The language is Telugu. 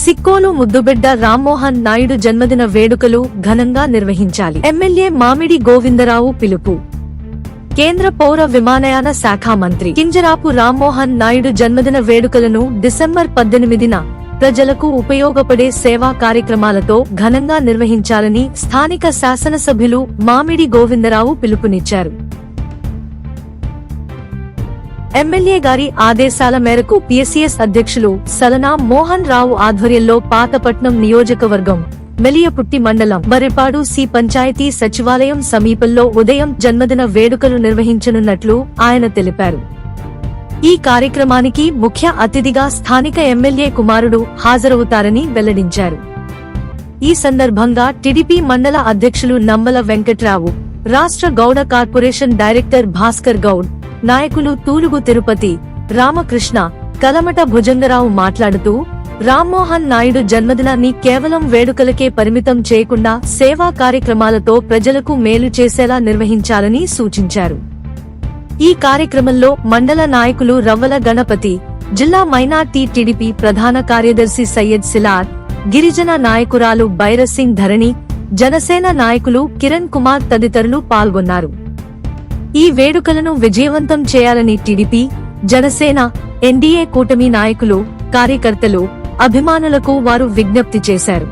సిక్కోలు ముద్దుబిడ్డ రామ్మోహన్ నాయుడు జన్మదిన వేడుకలు ఘనంగా నిర్వహించాలి. ఎమ్మెల్యే మామిడి గోవిందరావు పిలుపు. కేంద్ర పౌర విమానయాన శాఖ మంత్రి కింజరాపు రామ్మోహన్ నాయుడు జన్మదిన వేడుకలను డిసెంబర్ 18న ప్రజలకు ఉపయోగపడే సేవా కార్యక్రమాలతో ఘనంగా నిర్వహించాలని స్థానిక శాసనసభ్యులు మామిడి గోవిందరావు పిలుపునిచ్చారు. ఎమ్మెల్యే గారి ఆదేశాల మేరకు పిఎస్సిఎస్ అధ్యక్షులు సలనా మోహన్ రావు ఆధ్వర్యంలో పాతపట్నం నియోజకవర్గం మెలియపుట్టి మండలం మర్రిపాడు సి పంచాయతీ సచివాలయం సమీపంలో ఉదయం జన్మదిన వేడుకలు నిర్వహించనున్నట్లు ఆయన తెలిపారు. ఈ కార్యక్రమానికి ముఖ్య అతిథిగా స్థానిక ఎమ్మెల్యే కుమారుడు హాజరవుతారని వెల్లడించారు. ఈ సందర్భంగా టీడీపీ మండల అధ్యక్షులు నంబల వెంకట్రావు, రాష్ట్ర గౌడ కార్పొరేషన్ డైరెక్టర్ భాస్కర్ గౌడ్, నాయకులు తూలుగు తిరుపతి, రామకృష్ణ, కలమట భుజంగరావు మాట్లాడుతూ రామ్మోహన్ నాయుడు జన్మదినాన్ని కేవలం వేడుకలకే పరిమితం చేయకుండా సేవా కార్యక్రమాలతో ప్రజలకు మేలు చేసేలా నిర్వహించాలని సూచించారు. ఈ కార్యక్రమంలో మండల నాయకులు రవ్వల గణపతి, జిల్లా మైనార్టీ టీడీపీ ప్రధాన కార్యదర్శి సయ్యద్ సిలార్, గిరిజన నాయకురాలు బైరసింగ్ ధరణి, జనసేన నాయకులు కిరణ్ కుమార్ తదితరులు పాల్గొన్నారు. ఈ వేడుకలను విజయవంతం చేయాలని టీడీపీ, జనసేన, ఎన్డీఏ కూటమి నాయకులు, కార్యకర్తలు, అభిమానులకు వారు విజ్ఞప్తి చేశారు.